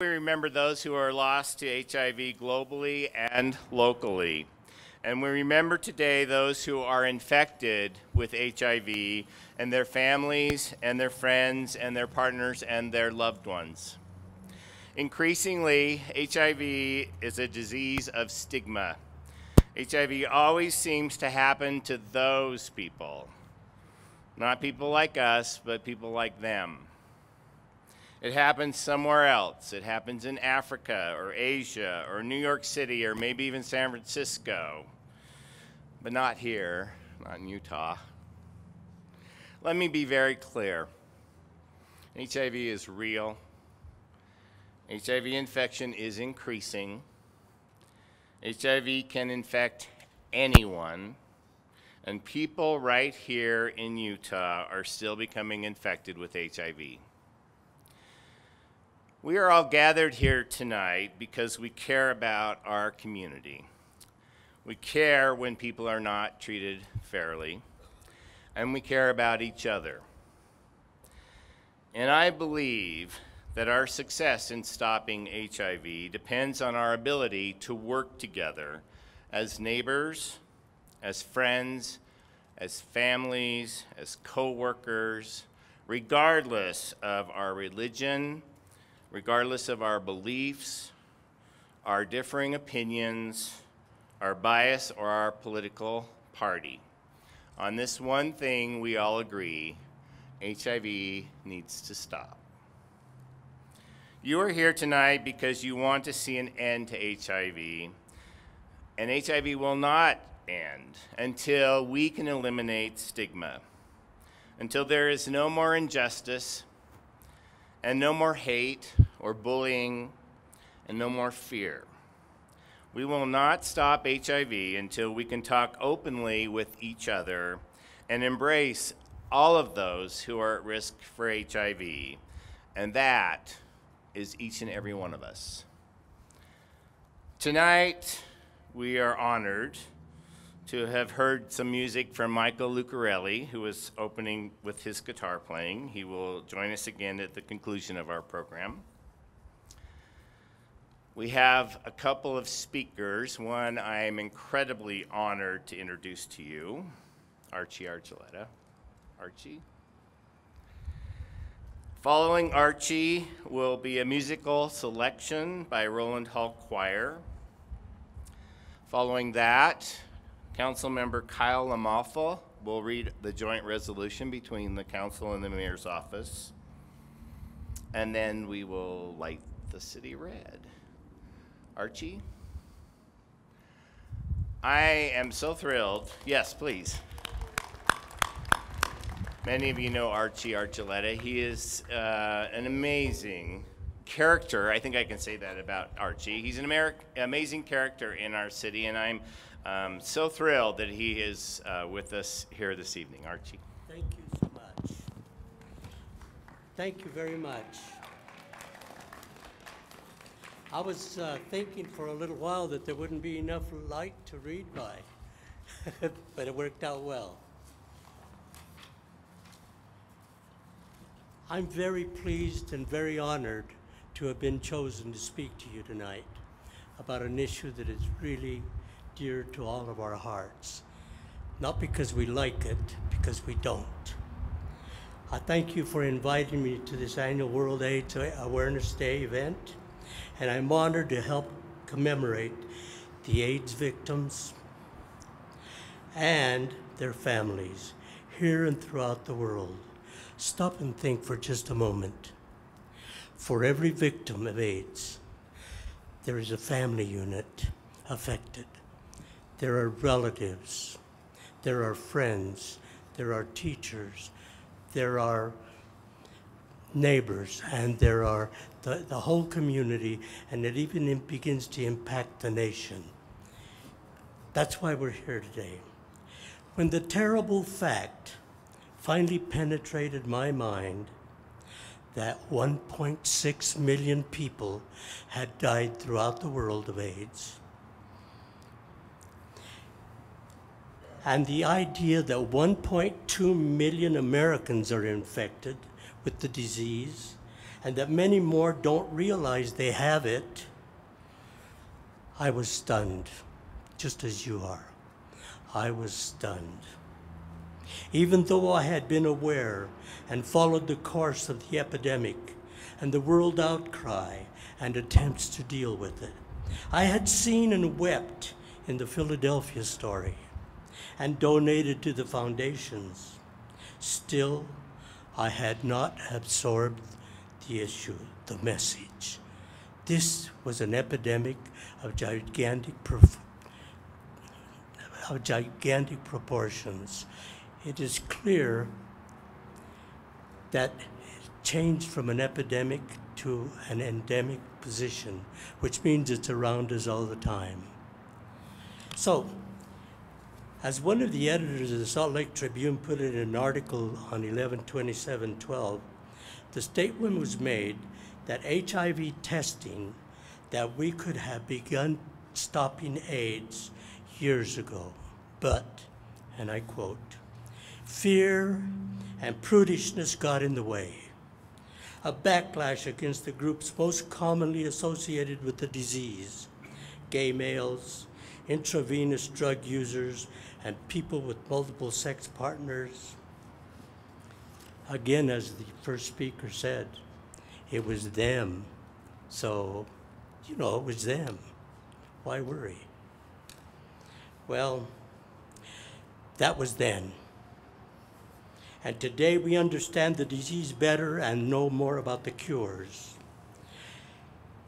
We remember those who are lost to HIV globally and locally. And we remember today those who are infected with HIV and their families and their friends and their partners and their loved ones. Increasingly, HIV is a disease of stigma. HIV always seems to happen to those people. Not people like us, but people like them. It happens somewhere else. It happens in Africa or Asia or New York City or maybe even San Francisco, but not here, not in Utah. Let me be very clear. HIV is real. HIV infection is increasing. HIV can infect anyone, and people right here in Utah are still becoming infected with HIV. We are all gathered here tonight because we care about our community. We care when people are not treated fairly, and we care about each other. And I believe that our success in stopping HIV depends on our ability to work together as neighbors, as friends, as families, as co-workers, regardless of our religion, regardless of our beliefs, our differing opinions, our bias, or our political party. On this one thing, we all agree: HIV needs to stop. You are here tonight because you want to see an end to HIV, and HIV will not end until we can eliminate stigma, until there is no more injustice, and no more hate or bullying, and no more fear. We will not stop HIV until we can talk openly with each other and embrace all of those who are at risk for HIV, and that is each and every one of us. Tonight, we are honored to have heard some music from Michael Lucarelli, who is opening with his guitar playing. He will join us again at the conclusion of our program. We have a couple of speakers. One I am incredibly honored to introduce to you, Archie Archuleta. Archie. Following Archie will be a musical selection by Roland Hall Choir. Following that, Councilmember Kyle Lamalfa will read the joint resolution between the council and the mayor's office. And then we will light the city red. Archie? I am so thrilled. Yes, please. Many of you know Archie Archuleta. He is an amazing character. I think I can say that about Archie. He's an amazing character in our city, and I'm so thrilled that he is with us here this evening. Archie. Thank you so much. Thank you very much. I was thinking for a little while that there wouldn't be enough light to read by, but it worked out well. I'm very pleased and very honored to have been chosen to speak to you tonight about an issue that is really dear to all of our hearts. Not because we like it, because we don't. I thank you for inviting me to this annual World AIDS Awareness Day event, and I'm honored to help commemorate the AIDS victims and their families here and throughout the world. Stop and think for just a moment. For every victim of AIDS, there is a family unit affected. There are relatives, there are friends, there are teachers, there are neighbors, and there are the whole community, and it even begins to impact the nation. That's why we're here today. When the terrible fact finally penetrated my mind that 1.6 million people had died throughout the world of AIDS, and the idea that 1.2 million Americans are infected with the disease, and that many more don't realize they have it, I was stunned, just as you are. I was stunned. Even though I had been aware and followed the course of the epidemic and the world outcry and attempts to deal with it, I had seen and wept in the Philadelphia story and donated to the foundations. Still, I had not absorbed the issue, the message. This was an epidemic of gigantic proportions. It is clear that it changed from an epidemic to an endemic position, which means it's around us all the time. So, as one of the editors of the Salt Lake Tribune put it in an article on 11/27/12, the statement was made that HIV testing, that we could have begun stopping AIDS years ago, but, and I quote, fear and prudishness got in the way. A backlash against the groups most commonly associated with the disease, gay males, intravenous drug users, and people with multiple sex partners. Again, as the first speaker said, it was them. So, it was them. Why worry? Well, that was then. And today we understand the disease better and know more about the cures.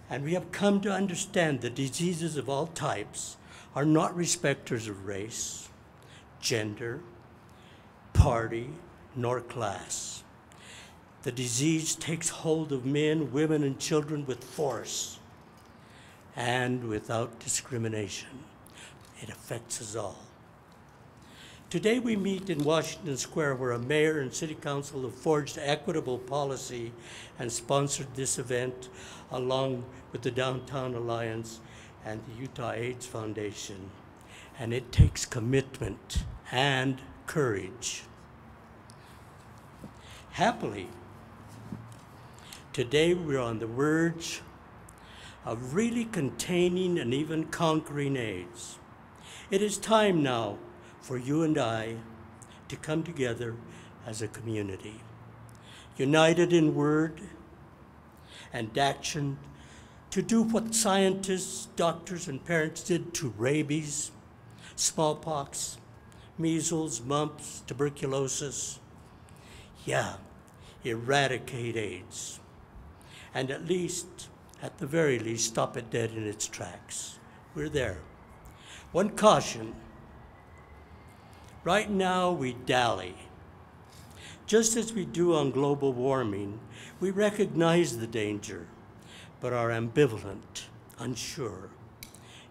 And we have come to understand that diseases of all types are not respecters of race, gender, party, nor class. The disease takes hold of men, women, and children with force and without discrimination. It affects us all. Today we meet in Washington Square, where a mayor and city council have forged equitable policy and sponsored this event along with the Downtown Alliance and the Utah AIDS Foundation. And it takes commitment and courage. Happily, today we're on the verge of really containing and even conquering AIDS. It is time now for you and I to come together as a community, united in word and action, to do what scientists, doctors, and parents did to rabies, smallpox, measles, mumps, tuberculosis. Yeah, eradicate AIDS. And at the very least, stop it dead in its tracks. We're there. One caution. Right now, we dally. Just as we do on global warming, we recognize the danger, but are ambivalent, unsure,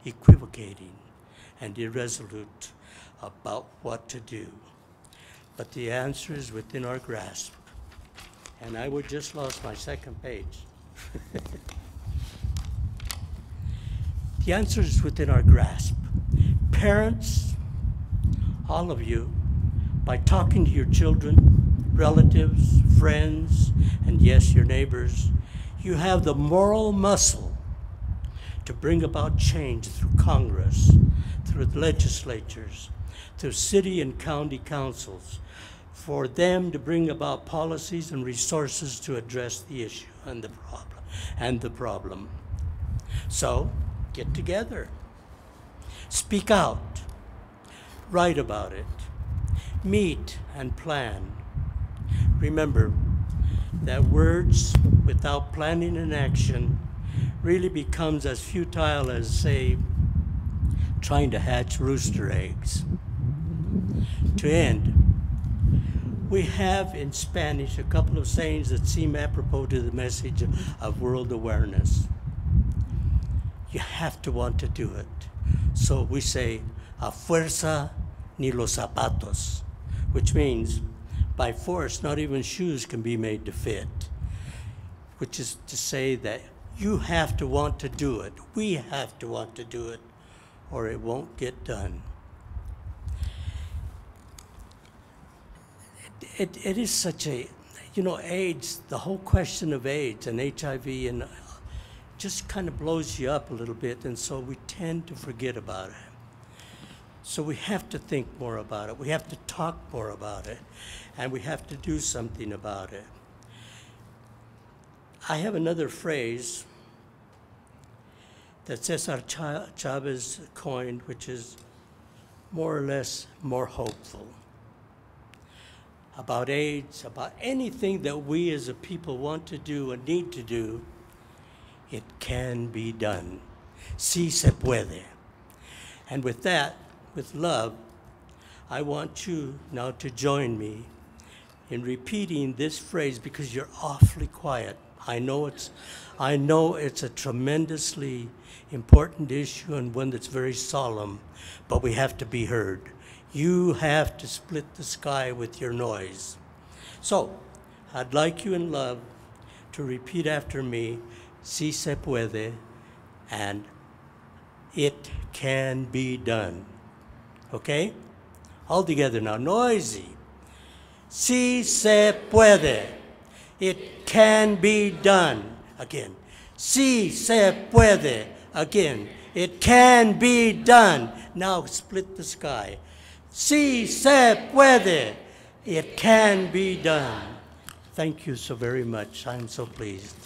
equivocating, and irresolute about what to do. But the answer is within our grasp. And I would just lost my second page. The answer is within our grasp. Parents, all of you, by talking to your children, relatives, friends, and yes, your neighbors, you have the moral muscle to bring about change through Congress, through legislatures, through city and county councils, for them to bring about policies and resources to address the issue and the problem. So, get together. Speak out. Write about it. Meet and plan. Remember that words without planning and action really becomes as futile as, say, trying to hatch rooster eggs. To end, we have in Spanish a couple of sayings that seem apropos to the message of world awareness. You have to want to do it. So we say, a fuerza ni los zapatos, which means by force, not even shoes can be made to fit, which is to say that you have to want to do it. We have to want to do it, or it won't get done. It is such a, You know, AIDS, the whole question of AIDS and HIV and just kind of blows you up a little bit, and so we tend to forget about it. So we have to think more about it. We have to talk more about it, and we have to do something about it. I have another phrase that Cesar Chavez coined, which is more or less more hopeful. About AIDS, about anything that we as a people want to do and need to do, it can be done. Sí se puede. And with that, with love, I want you now to join me in repeating this phrase because you're awfully quiet. I know it's a tremendously important issue and one that's very solemn, but we have to be heard. You have to split the sky with your noise. So, I'd like you in love to repeat after me, sí se puede, and it can be done. Okay? All together now, noisy. Sí se puede. It can be done. Again. Sí se puede. Again. It can be done. Now split the sky. Sí se puede. It can be done. Thank you so very much. I'm so pleased.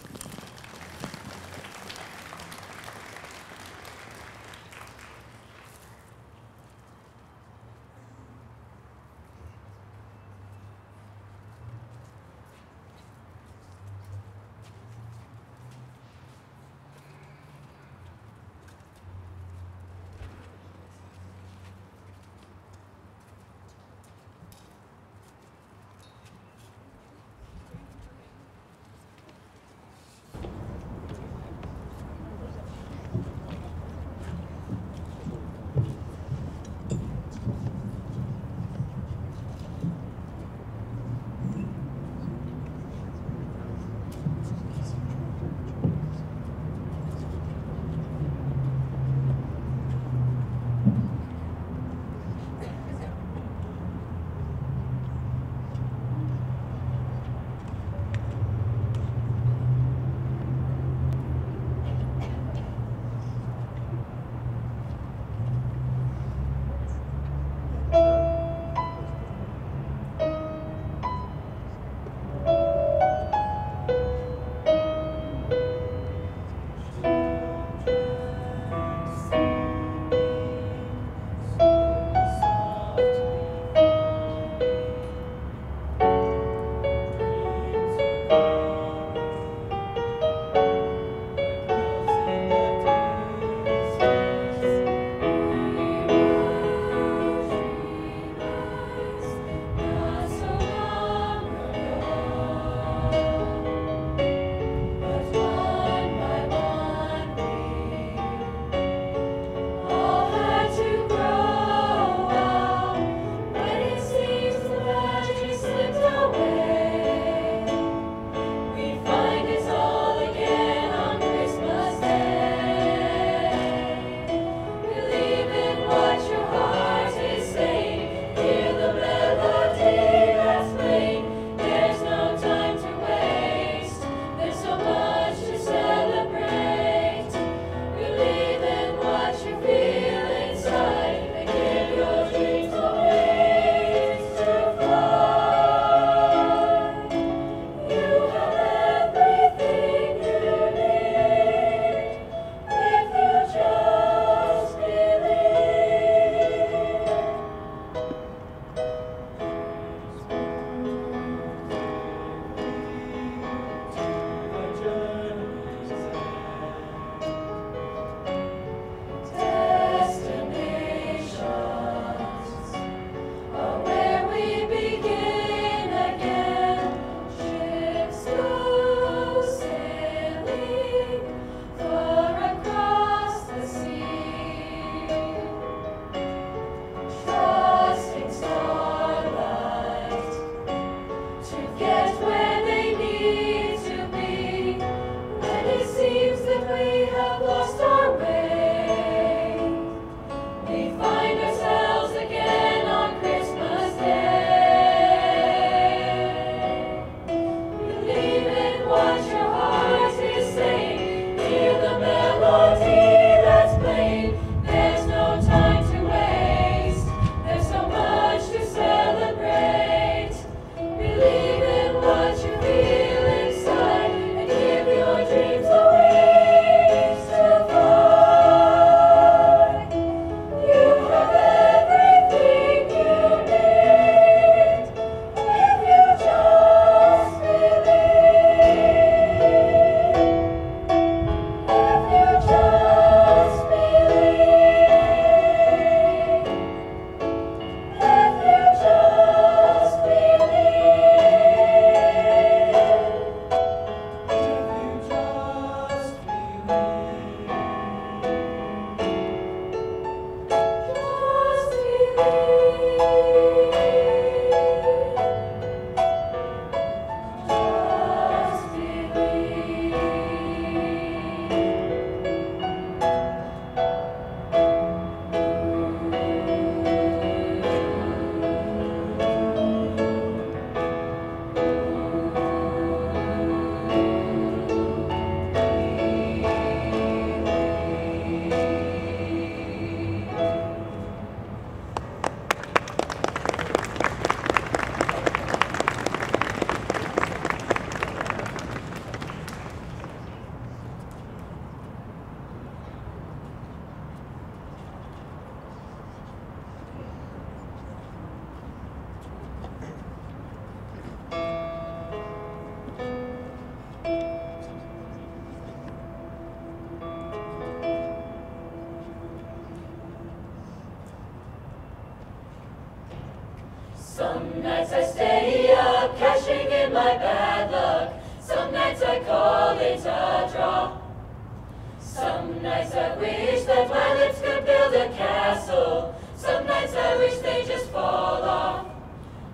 Some nights I wish that my lips could build a castle. Some nights I wish they just fall off.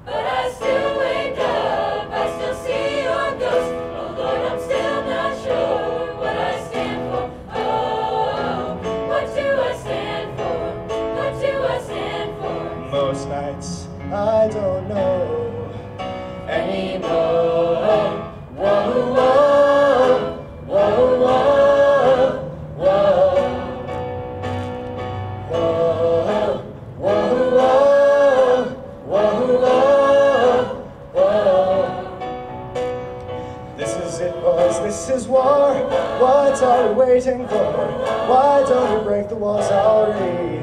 But I still wake up, I still see your ghost. Oh Lord, I'm still not sure what I stand for. Oh, what do I stand for? What do I stand for? Most nights I don't know anymore. Whoa, whoa, whoa, whoa, whoa. Whoa, whoa, whoa, whoa, whoa. This is it, boys, this is war. What are we waiting for? Why don't we break the walls already?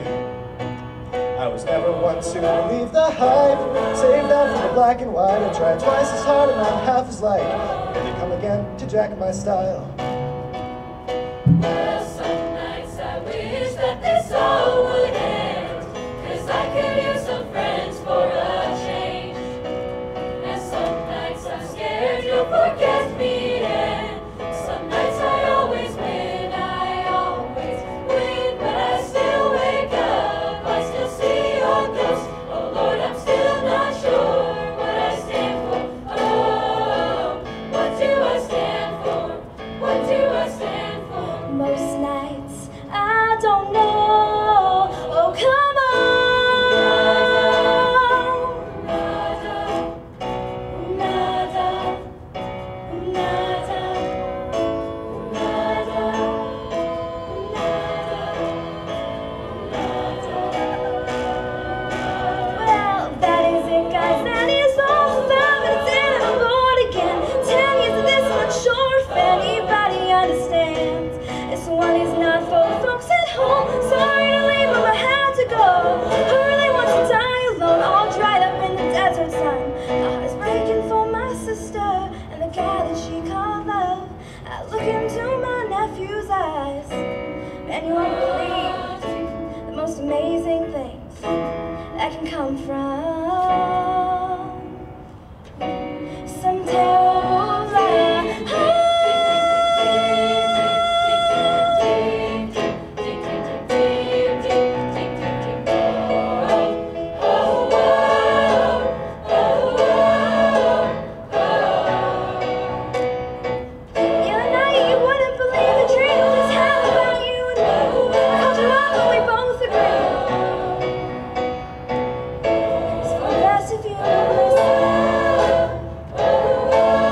I was never one to believe the hype. Save that for the black and white. I tried twice as hard and not half as light. Here they come again to jack my style. Well, some nights I wish that this all would end, 'cause I could use some friends for a change. And some nights I'm scared you'll forget me, and some nights I always win, but I still wake up, I still see your ghost. Oh Lord, I'm still not sure what I stand for. Oh, what do I stand for? What do I stand for? Most nights I don't know. Oh, come on. Nada, nada, nada, well, that is it, guys. That is all. 5 minutes in and I'm bored again. 10 years of this, I'm not sure if anybody understands. This one is not for the folks at home. Sorry to leave, but I had to go. Who really wants to die alone, all dried up in the desert sun? My heart is breaking for my sister and the guy that she called love. I look into my nephew's eyes, and you won't believe the most amazing things that can come from some terrible lie. You know you wouldn't believe the dream I just had about you and me. Called you up and we both agreed. It's for the best of you and myself.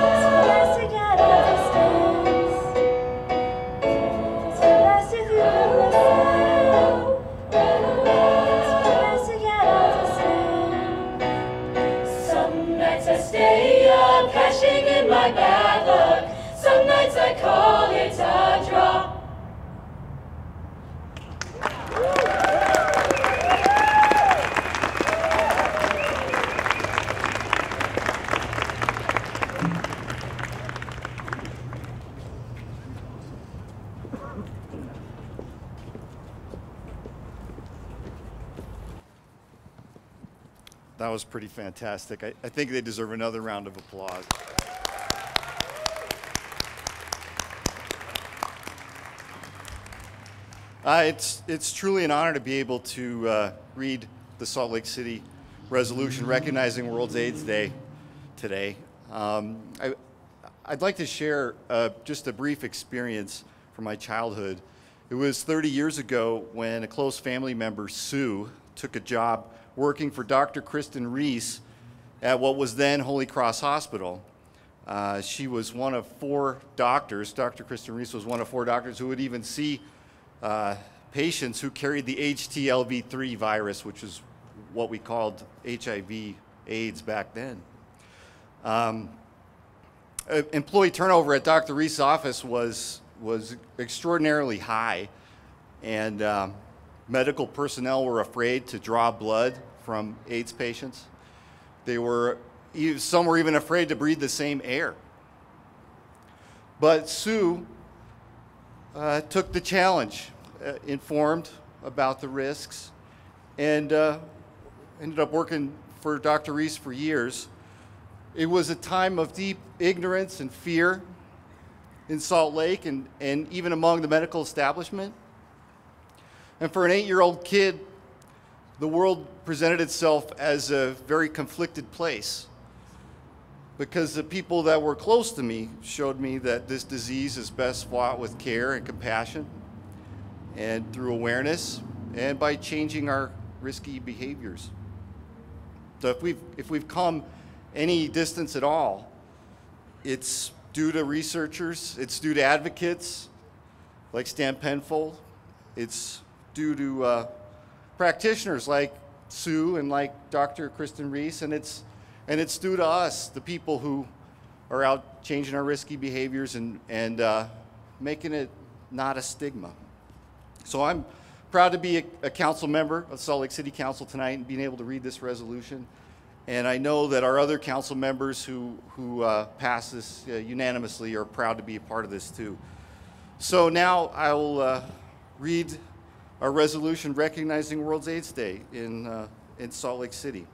It's for the best to get our distance. It's for the best of you and myself. It's for the best to get our distance. Some nights I stay up, cashing in my bad luck. Some nights I call it a draw. That was pretty fantastic. I think they deserve another round of applause. It's truly an honor to be able to read the Salt Lake City resolution recognizing World AIDS Day today. I'd like to share just a brief experience from my childhood. It was 30 years ago when a close family member, Sue, took a job working for Dr. Kristen Reese at what was then Holy Cross Hospital. She was one of 4 doctors. Dr. Kristen Reese was one of 4 doctors who would even see patients who carried the HTLV3 virus, which is what we called HIV AIDS back then. Employee turnover at Dr. Reese's office was extraordinarily high, and medical personnel were afraid to draw blood from AIDS patients. Some were even afraid to breathe the same air. But Sue took the challenge, informed about the risks, and ended up working for Dr. Reese for years. It was a time of deep ignorance and fear, in Salt Lake and even among the medical establishment. And for an 8-year-old kid, the world presented itself as a very conflicted place, because the people that were close to me showed me that this disease is best fought with care and compassion and through awareness and by changing our risky behaviors. So if we've come any distance at all, it's due to researchers, it's due to advocates like Stan Penfold, it's due to practitioners like Sue and like Dr. Kristen Reese, and it's due to us, the people who are out changing our risky behaviors and making it not a stigma. So I'm proud to be a council member of Salt Lake City Council tonight and being able to read this resolution. And I know that our other council members who passed this unanimously are proud to be a part of this too. So now I will read our resolution recognizing World AIDS Day in Salt Lake City.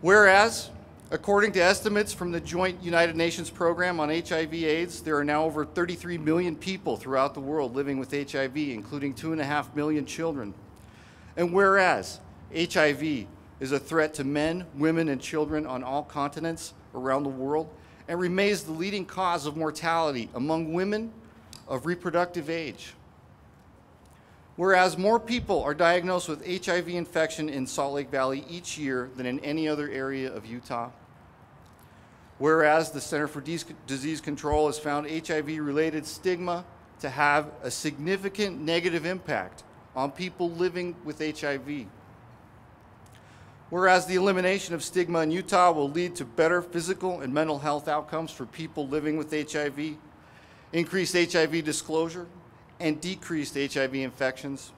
Whereas, according to estimates from the Joint United Nations Program on HIV/AIDS, there are now over 33 million people throughout the world living with HIV, including 2.5 million children. And whereas HIV is a threat to men, women, and children on all continents around the world, and remains the leading cause of mortality among women of reproductive age. Whereas more people are diagnosed with HIV infection in Salt Lake Valley each year than in any other area of Utah. Whereas the Center for Disease Control has found HIV-related stigma to have a significant negative impact on people living with HIV. Whereas the elimination of stigma in Utah will lead to better physical and mental health outcomes for people living with HIV, increased HIV disclosure, and decreased HIV infections.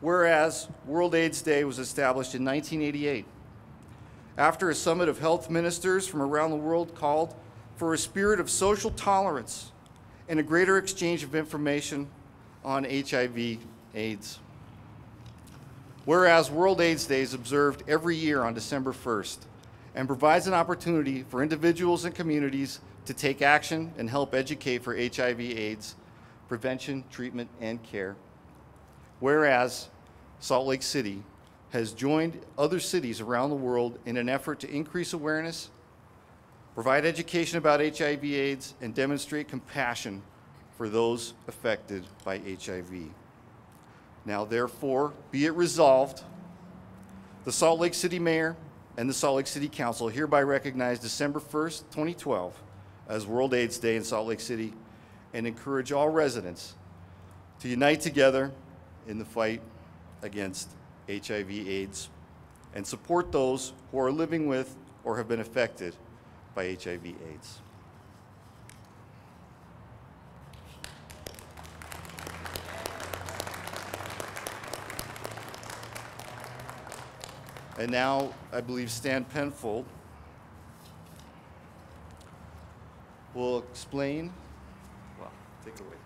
Whereas World AIDS Day was established in 1988 after a summit of health ministers from around the world called for a spirit of social tolerance and a greater exchange of information on HIV/AIDS. Whereas World AIDS Day is observed every year on December 1st and provides an opportunity for individuals and communities to take action and help educate for HIV/AIDS prevention, treatment, and care. Whereas Salt Lake City has joined other cities around the world in an effort to increase awareness, provide education about HIV/AIDS, and demonstrate compassion for those affected by HIV. Now, therefore, be it resolved, the Salt Lake City Mayor and the Salt Lake City Council hereby recognize December 1st, 2012 as World AIDS Day in Salt Lake City and encourage all residents to unite together in the fight against HIV/AIDS and support those who are living with or have been affected by HIV/AIDS. And now, I believe Stan Penfold will explain. Well, take it away.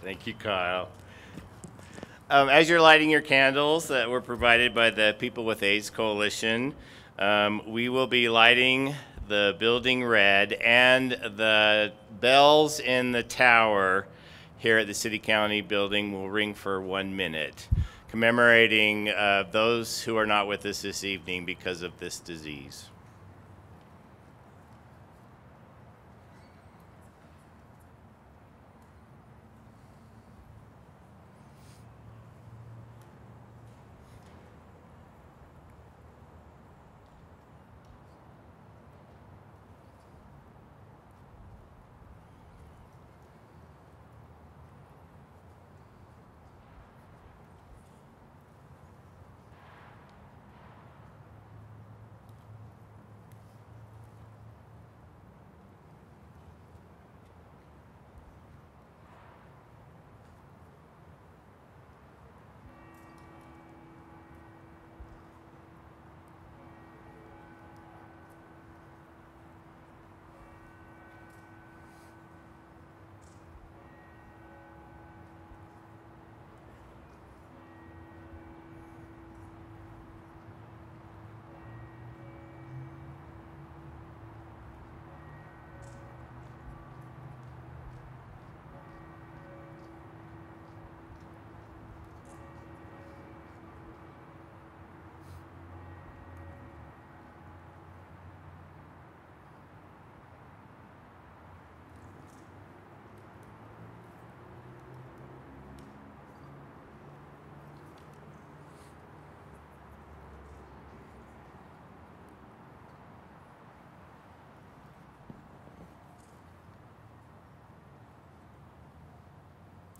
Thank you, Kyle. As you're lighting your candles that were provided by the People with AIDS Coalition, we will be lighting the building red, and the bells in the tower here at the City County building will ring for 1 minute, commemorating those who are not with us this evening because of this disease.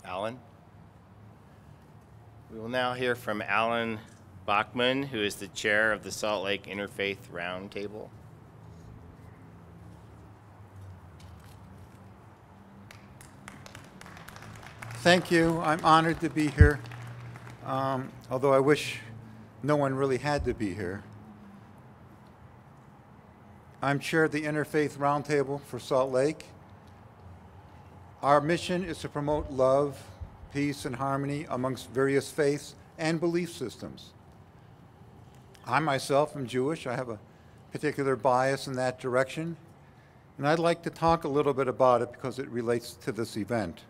Alan. We will now hear from Alan Bachman, who is the chair of the Salt Lake Interfaith Roundtable. Thank you. I'm honored to be here, although I wish no one really had to be here. I'm chair of the Interfaith Roundtable for Salt Lake. Our mission is to promote love, peace, and harmony amongst various faiths and belief systems. I myself am Jewish. I have a particular bias in that direction, and I'd like to talk a little bit about it because it relates to this event.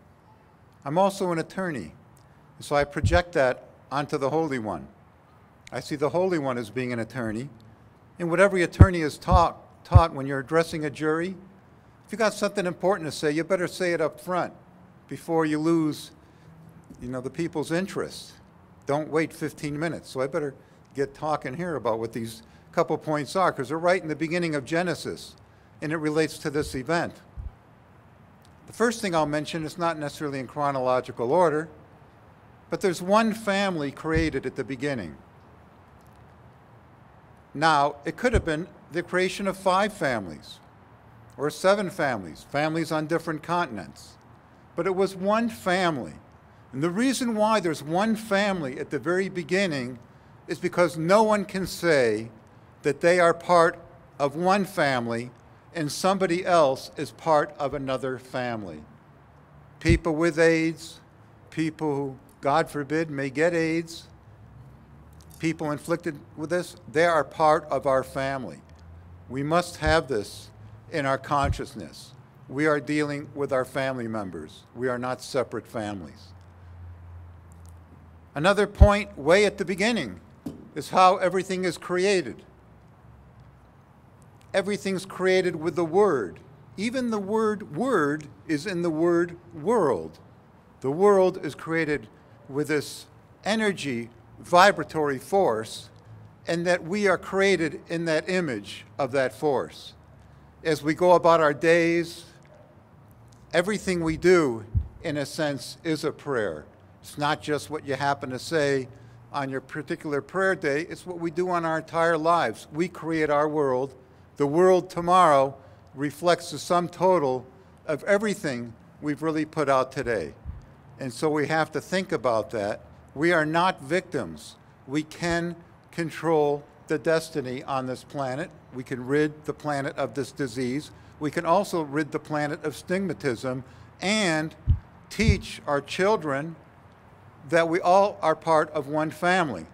I'm also an attorney, so I project that onto the Holy One. I see the Holy One as being an attorney, and what every attorney is taught when you're addressing a jury, if you got something important to say, you better say it up front before you lose, the people's interest. Don't wait 15 minutes. So I better get talking here about what these couple points are, because they're right in the beginning of Genesis, and it relates to this event. The first thing I'll mention is not necessarily in chronological order, but there's one family created at the beginning. Now, it could have been the creation of 5 families or 7 families, families on different continents. But it was one family. And the reason why there's one family at the very beginning is because no one can say that they are part of one family and somebody else is part of another family. People with AIDS, people who, God forbid, may get AIDS, people inflicted with this, they are part of our family. We must have this in our consciousness. We are dealing with our family members. We are not separate families. Another point way at the beginning is how everything is created. Everything's created with the word. Even the word word is in the word world. The world is created with this energy, vibratory force, and that we are created in that image of that force. As we go about our days, everything we do, in a sense, is a prayer. It's not just what you happen to say on your particular prayer day, it's what we do on our entire lives. We create our world. The world tomorrow reflects the sum total of everything we've really put out today. And so we have to think about that. We are not victims. We can control the destiny on this planet. We can rid the planet of this disease. We can also rid the planet of stigmatism and teach our children that we all are part of one family.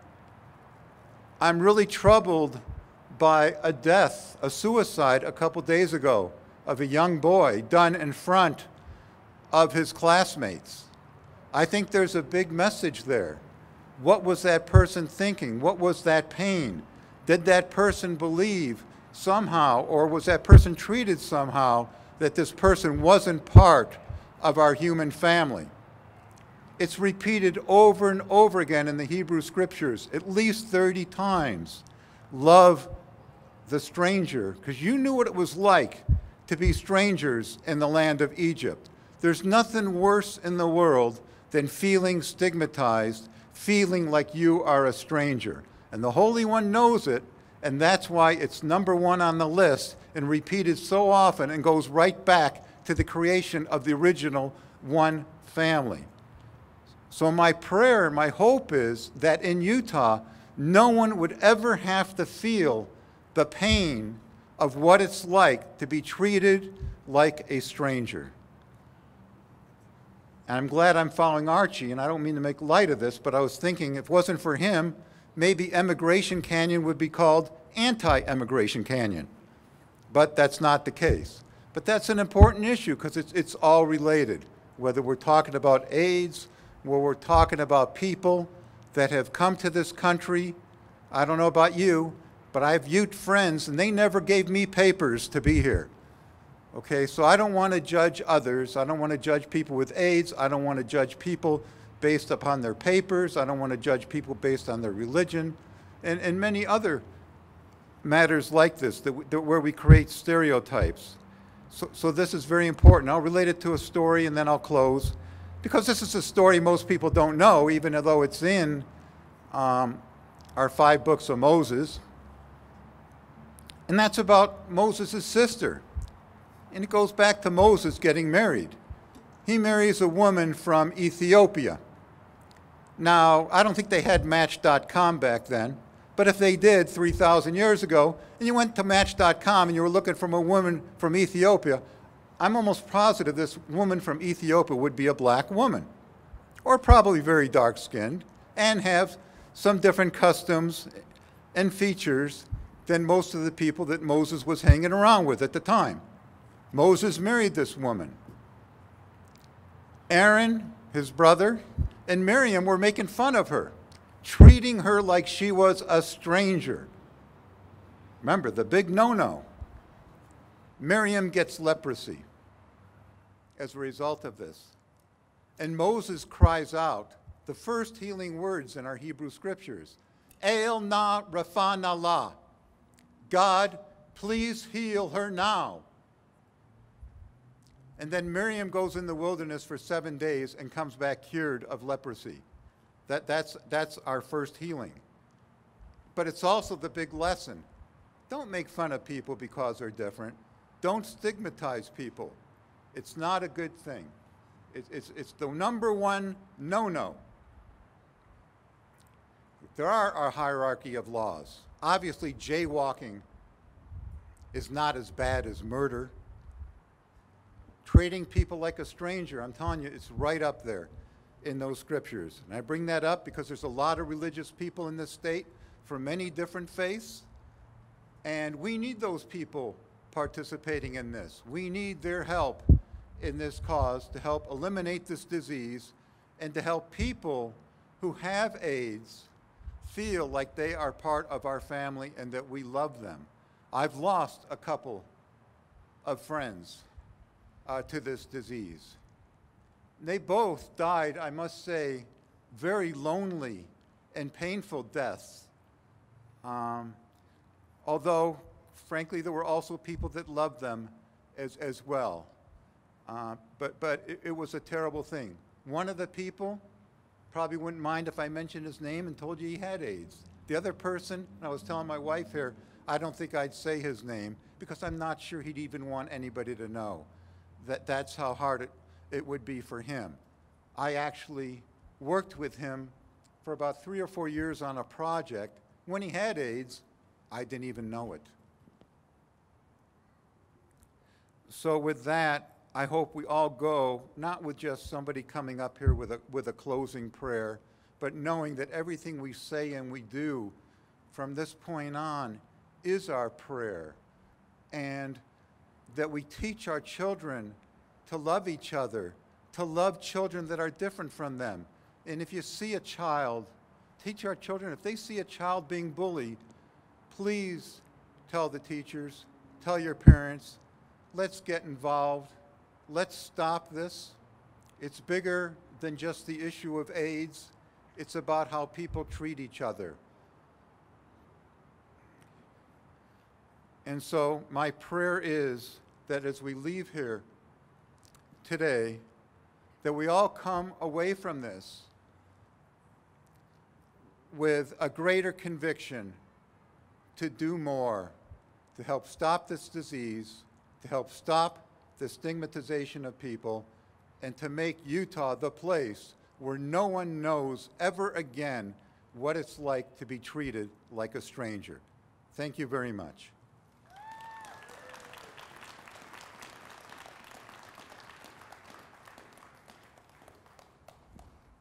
I'm really troubled by a death, a suicide a couple days ago of a young boy done in front of his classmates. I think there's a big message there. What was that person thinking? What was that pain? Did that person believe somehow, or was that person treated somehow that this person wasn't part of our human family? It's repeated over and over again in the Hebrew Scriptures, at least 30 times. Love the stranger, because you knew what it was like to be strangers in the land of Egypt. There's nothing worse in the world than feeling stigmatized, feeling like you are a stranger. And the Holy One knows it, and that's why it's number 1 on the list and repeated so often and goes right back to the creation of the original one family. So my prayer, my hope is that in Utah, no one would ever have to feel the pain of what it's like to be treated like a stranger. And I'm glad I'm following Archie, and I don't mean to make light of this, but I was thinking if it wasn't for him, maybe Emigration Canyon would be called Anti-Emigration Canyon. But that's not the case. But that's an important issue because it's all related, whether we're talking about AIDS, where we're talking about people that have come to this country. I don't know about you, but I have Ute friends, and they never gave me papers to be here. Okay, so I don't want to judge others. I don't want to judge people with AIDS. I don't want to judge people based upon their papers. I don't want to judge people based on their religion, and many other matters like this where we create stereotypes. So this is very important. I'll relate it to a story, and then I'll close. because this is a story most people don't know, even though it's in our 5 books of Moses. And that's about Moses' sister. And it goes back to Moses getting married. He marries a woman from Ethiopia. Now, I don't think they had Match.com back then, but if they did 3,000 years ago, and you went to Match.com and you were looking for a woman from Ethiopia, I'm almost positive this woman from Ethiopia would be a black woman, or probably very dark-skinned, and have some different customs and features than most of the people that Moses was hanging around with at the time. Moses married this woman. Aaron, his brother, and Miriam were making fun of her, treating her like she was a stranger. Remember, the big no-no. Miriam gets leprosy as a result of this. And Moses cries out the first healing words in our Hebrew scriptures, El na rafana la. God, please heal her now. And then Miriam goes in the wilderness for 7 days and comes back cured of leprosy. That's our first healing. But it's also the big lesson. Don't make fun of people because they're different. Don't stigmatize people. It's not a good thing. It's the number one no-no. There are a hierarchy of laws. Obviously, jaywalking is not as bad as murder. Treating people like a stranger, I'm telling you, it's right up there in those scriptures. And I bring that up because there's a lot of religious people in this state from many different faiths, and we need those people participating in this. We need their help in this cause to help eliminate this disease and to help people who have AIDS feel like they are part of our family and that we love them. I've lost a couple of friends to this disease. They both died, I must say, very lonely and painful deaths. Although, frankly, there were also people that loved them as well. But it was a terrible thing. One of the people probably wouldn't mind if I mentioned his name and told you he had AIDS. The other person, and I was telling my wife here, I don't think I'd say his name because I'm not sure he'd even want anybody to know. That's how hard it would be for him. I actually worked with him for about 3 or 4 years on a project. When he had AIDS, I didn't even know it. So with that, I hope we all go, not with just somebody coming up here with a closing prayer, but knowing that everything we say and we do from this point on is our prayer, and that we teach our children to love each other, to love children that are different from them. And if you see a child, teach our children, if they see a child being bullied, please tell the teachers, tell your parents, let's get involved, let's stop this. It's bigger than just the issue of AIDS. It's about how people treat each other. And so my prayer is that as we leave here today, that we all come away from this with a greater conviction to do more, to help stop this disease, to help stop the stigmatization of people, and to make Utah the place where no one knows ever again what it's like to be treated like a stranger. Thank you very much.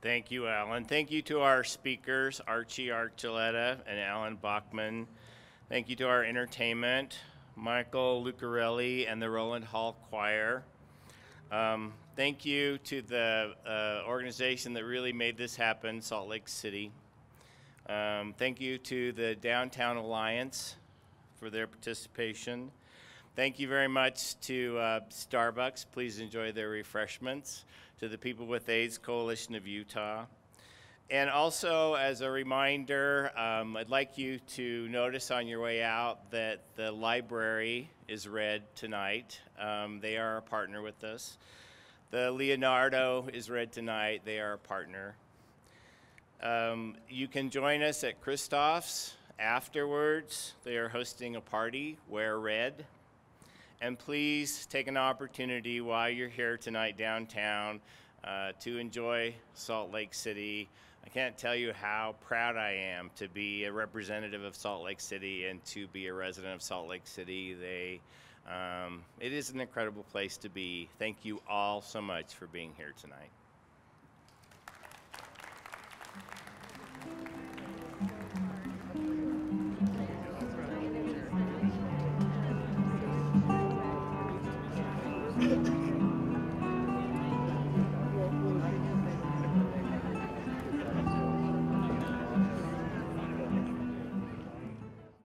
Thank you, Alan. Thank you to our speakers, Archie Archuleta and Alan Bachman. Thank you to our entertainment, Michael Lucarelli and the Roland Hall Choir. Thank you to the organization that really made this happen, Salt Lake City. Thank you to the Downtown Alliance for their participation. Thank you very much to Starbucks. Please enjoy their refreshments. To the People with AIDS Coalition of Utah. And also, as a reminder, I'd like you to notice on your way out that the library is read tonight. They are a partner with us. The Leonardo is read tonight. They are a partner. You can join us at Christoph's afterwards. They are hosting a party. Wear red. And please take an opportunity while you're here tonight downtown to enjoy Salt Lake City. I can't tell you how proud I am to be a representative of Salt Lake City and to be a resident of Salt Lake City. It is an incredible place to be. Thank you all so much for being here tonight.